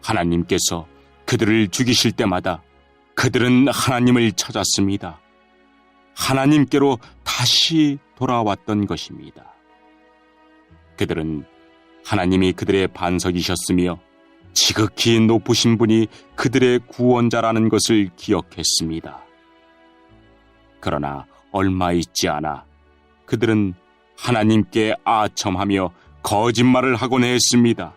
하나님께서 그들을 죽이실 때마다 그들은 하나님을 찾았습니다. 하나님께로 다시 돌아왔던 것입니다. 그들은 하나님이 그들의 반석이셨으며 지극히 높으신 분이 그들의 구원자라는 것을 기억했습니다. 그러나 얼마 있지 않아 그들은 하나님께 아첨하며 거짓말을 하곤 했습니다.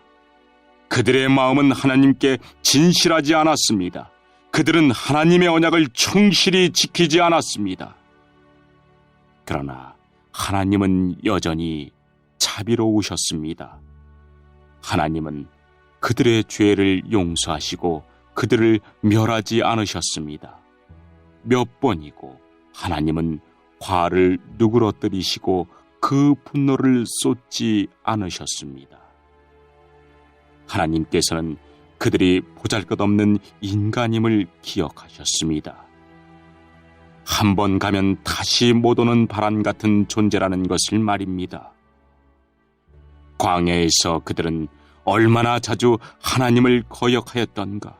그들의 마음은 하나님께 진실하지 않았습니다. 그들은 하나님의 언약을 충실히 지키지 않았습니다. 그러나 하나님은 여전히 자비로우셨습니다. 하나님은 그들의 죄를 용서하시고 그들을 멸하지 않으셨습니다. 몇 번이고 하나님은 화를 누그러뜨리시고 그 분노를 쏟지 않으셨습니다. 하나님께서는 그들이 보잘것없는 인간임을 기억하셨습니다. 한 번 가면 다시 못 오는 바람 같은 존재라는 것을 말입니다. 광야에서 그들은 얼마나 자주 하나님을 거역하였던가.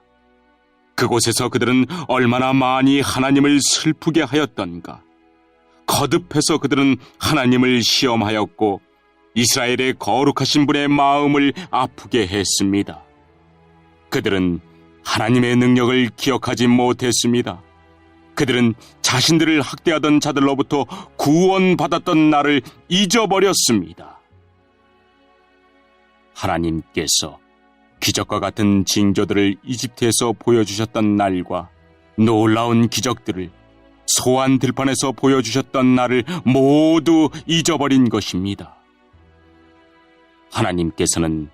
그곳에서 그들은 얼마나 많이 하나님을 슬프게 하였던가. 거듭해서 그들은 하나님을 시험하였고 이스라엘의 거룩하신 분의 마음을 아프게 했습니다. 그들은 하나님의 능력을 기억하지 못했습니다. 그들은 자신들을 학대하던 자들로부터 구원받았던 날을 잊어버렸습니다. 하나님께서 기적과 같은 징조들을 이집트에서 보여주셨던 날과 놀라운 기적들을 소안 들판에서 보여주셨던 날을 모두 잊어버린 것입니다. 하나님께서는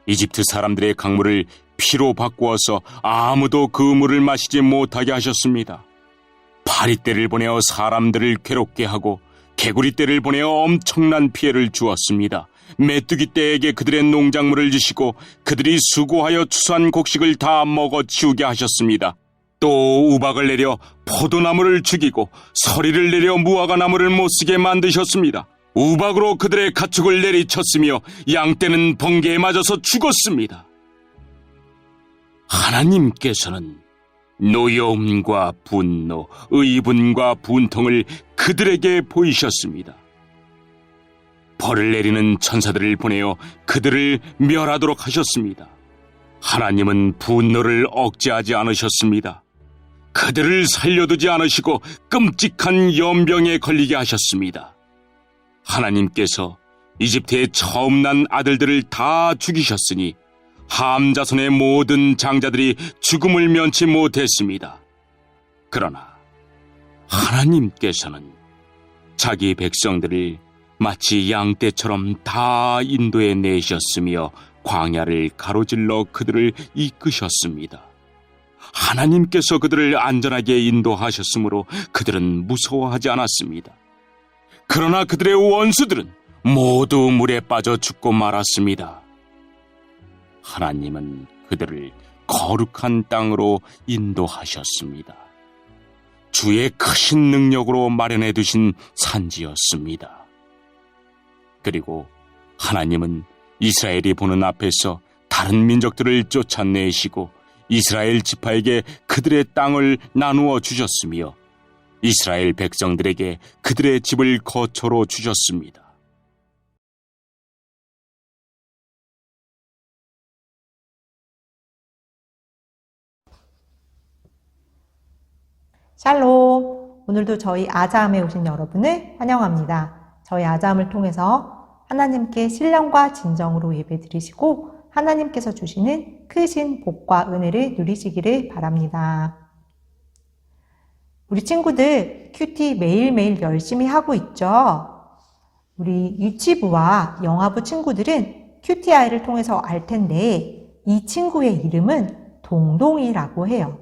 이집트 사람들의 강물을 피로 바꾸어서 아무도 그 물을 마시지 못하게 하셨습니다. 파리떼를 보내어 사람들을 괴롭게 하고 개구리떼를 보내어 엄청난 피해를 주었습니다. 메뚜기떼에게 그들의 농작물을 주시고 그들이 수고하여 추수한 곡식을 다 먹어 치우게 하셨습니다. 또 우박을 내려 포도나무를 죽이고 서리를 내려 무화과나무를 못쓰게 만드셨습니다. 우박으로 그들의 가축을 내리쳤으며 양떼는 번개에 맞아서 죽었습니다. 하나님께서는 노여움과 분노, 의분과 분통을 그들에게 보이셨습니다. 벌을 내리는 천사들을 보내어 그들을 멸하도록 하셨습니다. 하나님은 분노를 억제하지 않으셨습니다. 그들을 살려두지 않으시고 끔찍한 연병에 걸리게 하셨습니다. 하나님께서 이집트에 처음 난 아들들을 다 죽이셨으니 함 자손의 모든 장자들이 죽음을 면치 못했습니다. 그러나 하나님께서는 자기 백성들을 마치 양떼처럼 다 인도해 내셨으며 광야를 가로질러 그들을 이끄셨습니다. 하나님께서 그들을 안전하게 인도하셨으므로 그들은 무서워하지 않았습니다. 그러나 그들의 원수들은 모두 물에 빠져 죽고 말았습니다. 하나님은 그들을 거룩한 땅으로 인도하셨습니다. 주의 크신 능력으로 마련해 두신 산지였습니다. 그리고 하나님은 이스라엘이 보는 앞에서 다른 민족들을 쫓아내시고 이스라엘 지파에게 그들의 땅을 나누어 주셨으며 이스라엘 백성들에게 그들의 집을 거처로 주셨습니다. 샬롬! 오늘도 저희 아자함에 오신 여러분을 환영합니다. 저희 아자함을 통해서 하나님께 신령과 진정으로 예배드리시고 하나님께서 주시는 크신 복과 은혜를 누리시기를 바랍니다. 우리 친구들 큐티 매일매일 열심히 하고 있죠? 우리 유치부와 영아부 친구들은 큐티아이를 통해서 알 텐데 이 친구의 이름은 동동이라고 해요.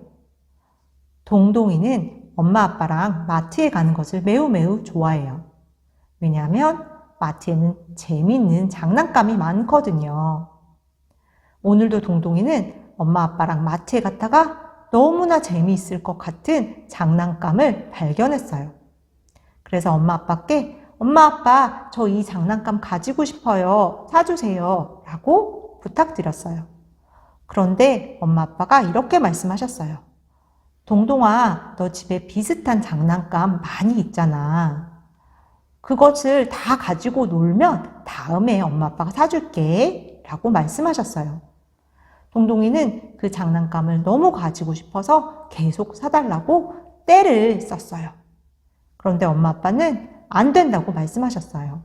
동동이는 엄마 아빠랑 마트에 가는 것을 매우 좋아해요. 왜냐하면 마트에는 재미있는 장난감이 많거든요. 오늘도 동동이는 엄마 아빠랑 마트에 갔다가 너무나 재미있을 것 같은 장난감을 발견했어요. 그래서 엄마 아빠께 엄마 아빠 저 이 장난감 가지고 싶어요. 사주세요. 라고 부탁드렸어요. 그런데 엄마 아빠가 이렇게 말씀하셨어요. 동동아, 너 집에 비슷한 장난감 많이 있잖아. 그것을 다 가지고 놀면 다음에 엄마 아빠가 사줄게 라고 말씀하셨어요. 동동이는 그 장난감을 너무 가지고 싶어서 계속 사달라고 떼를 썼어요. 그런데 엄마 아빠는 안 된다고 말씀하셨어요.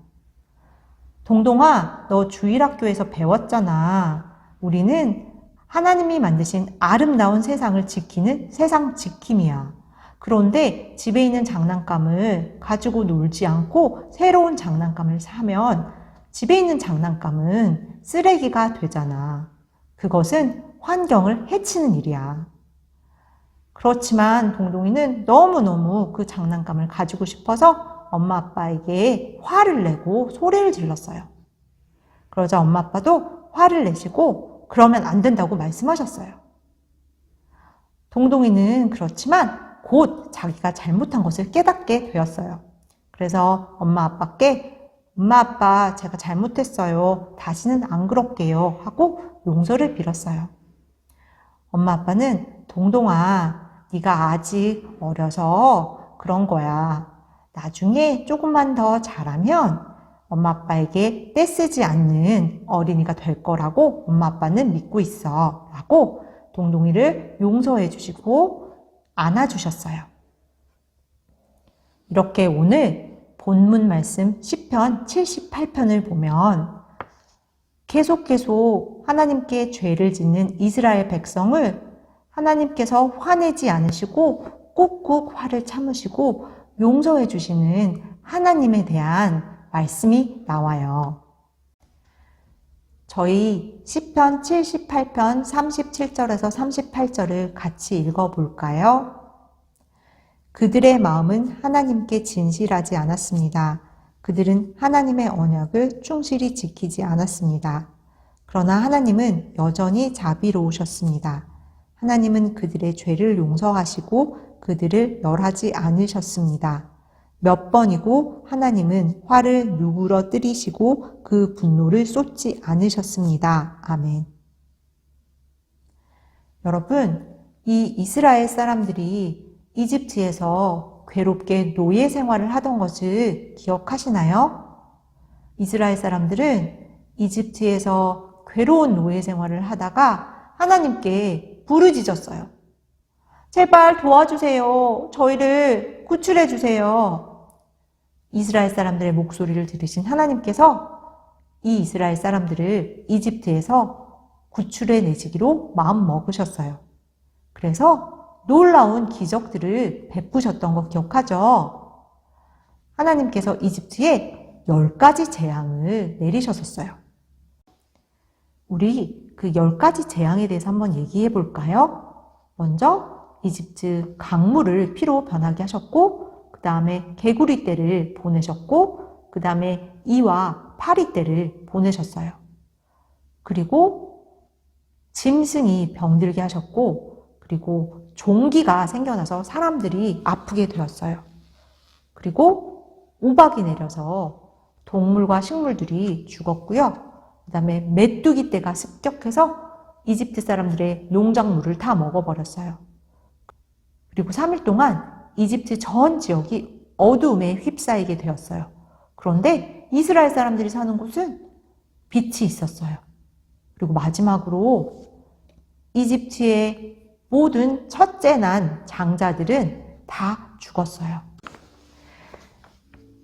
동동아, 너 주일학교에서 배웠잖아. 우리는 하나님이 만드신 아름다운 세상을 지키는 세상 지킴이야. 그런데 집에 있는 장난감을 가지고 놀지 않고 새로운 장난감을 사면 집에 있는 장난감은 쓰레기가 되잖아. 그것은 환경을 해치는 일이야. 그렇지만 동동이는 너무너무 그 장난감을 가지고 싶어서 엄마 아빠에게 화를 내고 소리를 질렀어요. 그러자 엄마 아빠도 화를 내시고 그러면 안 된다고 말씀하셨어요. 동동이는 그렇지만 곧 자기가 잘못한 것을 깨닫게 되었어요. 그래서 엄마 아빠께 엄마 아빠 제가 잘못했어요. 다시는 안 그럴게요 하고 용서를 빌었어요. 엄마 아빠는 동동아 네가 아직 어려서 그런 거야. 나중에 조금만 더 자라면 엄마 아빠에게 떼쓰지 않는 어린이가 될 거라고 엄마 아빠는 믿고 있어 라고 동동이를 용서해 주시고 안아주셨어요. 이렇게 오늘 본문 말씀 시편 78편을 보면 계속 하나님께 죄를 짓는 이스라엘 백성을 하나님께서 화내지 않으시고 꾹꾹 화를 참으시고 용서해 주시는 하나님에 대한 말씀이 나와요. 저희 시편 78편 37절에서 38절을 같이 읽어볼까요? 그들의 마음은 하나님께 진실하지 않았습니다. 그들은 하나님의 언약을 충실히 지키지 않았습니다. 그러나 하나님은 여전히 자비로우셨습니다. 하나님은 그들의 죄를 용서하시고 그들을 멸하지 않으셨습니다. 몇 번이고 하나님은 화를 누그러뜨리시고 그 분노를 쏟지 않으셨습니다. 아멘. 여러분, 이 이스라엘 사람들이 이집트에서 괴롭게 노예 생활을 하던 것을 기억하시나요? 이스라엘 사람들은 이집트에서 괴로운 노예 생활을 하다가 하나님께 부르짖었어요. 제발 도와주세요. 저희를 구출해 주세요. 이스라엘 사람들의 목소리를 들으신 하나님께서 이 이스라엘 사람들을 이집트에서 구출해 내시기로 마음 먹으셨어요. 그래서 놀라운 기적들을 베푸셨던 거 기억하죠? 하나님께서 이집트에 10가지 재앙을 내리셨었어요. 우리 그 10가지 재앙에 대해서 한번 얘기해 볼까요? 먼저 이집트 강물을 피로 변하게 하셨고, 그 다음에 개구리 떼를 보내셨고, 그 다음에 이와 파리 떼를 보내셨어요. 그리고 짐승이 병들게 하셨고, 그리고 종기가 생겨나서 사람들이 아프게 되었어요. 그리고 우박이 내려서 동물과 식물들이 죽었고요. 그 다음에 메뚜기 떼가 습격해서 이집트 사람들의 농작물을 다 먹어버렸어요. 그리고 3일 동안 이집트 전 지역이 어두움에 휩싸이게 되었어요. 그런데 이스라엘 사람들이 사는 곳은 빛이 있었어요. 그리고 마지막으로 이집트의 모든 첫째 난 장자들은 다 죽었어요.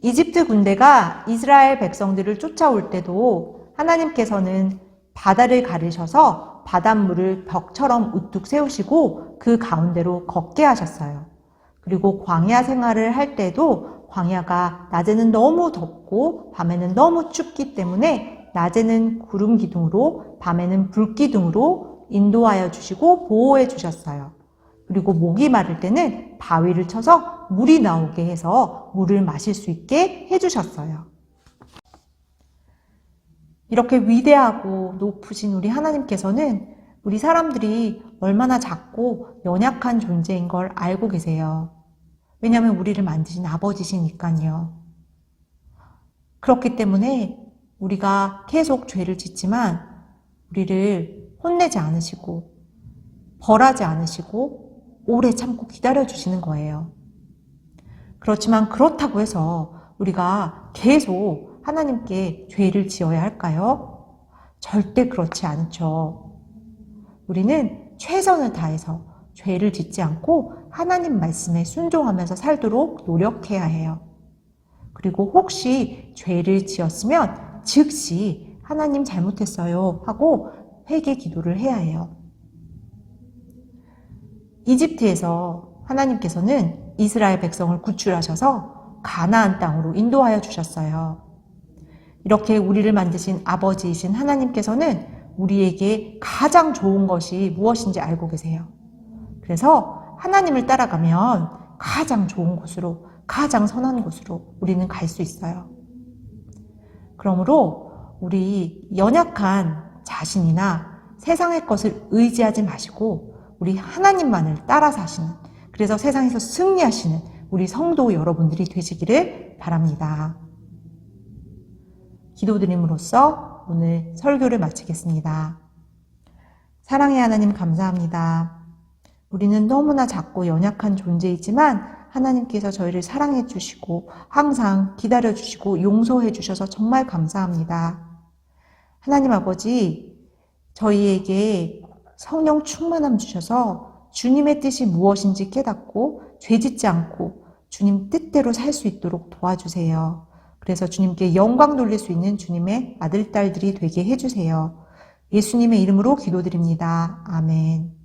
이집트 군대가 이스라엘 백성들을 쫓아올 때도 하나님께서는 바다를 가르셔서 바닷물을 벽처럼 우뚝 세우시고 그 가운데로 걷게 하셨어요. 그리고 광야 생활을 할 때도 광야가 낮에는 너무 덥고 밤에는 너무 춥기 때문에 낮에는 구름 기둥으로 밤에는 불 기둥으로 인도하여 주시고 보호해 주셨어요. 그리고 목이 마를 때는 바위를 쳐서 물이 나오게 해서 물을 마실 수 있게 해주셨어요. 이렇게 위대하고 높으신 우리 하나님께서는 우리 사람들이 얼마나 작고 연약한 존재인 걸 알고 계세요. 왜냐하면 우리를 만드신 아버지시니까요. 그렇기 때문에 우리가 계속 죄를 짓지만 우리를 혼내지 않으시고 벌하지 않으시고 오래 참고 기다려주시는 거예요. 그렇지만 그렇다고 해서 우리가 계속 하나님께 죄를 지어야 할까요? 절대 그렇지 않죠. 우리는 최선을 다해서 죄를 짓지 않고 하나님 말씀에 순종하면서 살도록 노력해야 해요. 그리고 혹시 죄를 지었으면 즉시 하나님 잘못했어요 하고 회개 기도를 해야 해요. 이집트에서 하나님께서는 이스라엘 백성을 구출하셔서 가나안 땅으로 인도하여 주셨어요. 이렇게 우리를 만드신 아버지이신 하나님께서는 우리에게 가장 좋은 것이 무엇인지 알고 계세요. 그래서 하나님을 따라가면 가장 좋은 곳으로, 가장 선한 곳으로 우리는 갈 수 있어요. 그러므로 우리 연약한 자신이나 세상의 것을 의지하지 마시고 우리 하나님만을 따라 사시는, 그래서 세상에서 승리하시는 우리 성도 여러분들이 되시기를 바랍니다. 기도드림으로써 오늘 설교를 마치겠습니다. 사랑의 하나님 감사합니다. 우리는 너무나 작고 연약한 존재이지만 하나님께서 저희를 사랑해 주시고 항상 기다려 주시고 용서해 주셔서 정말 감사합니다. 하나님 아버지, 저희에게 성령 충만함 주셔서 주님의 뜻이 무엇인지 깨닫고 죄짓지 않고 주님 뜻대로 살 수 있도록 도와주세요. 그래서 주님께 영광 돌릴 수 있는 주님의 아들, 딸들이 되게 해주세요. 예수님의 이름으로 기도드립니다. 아멘.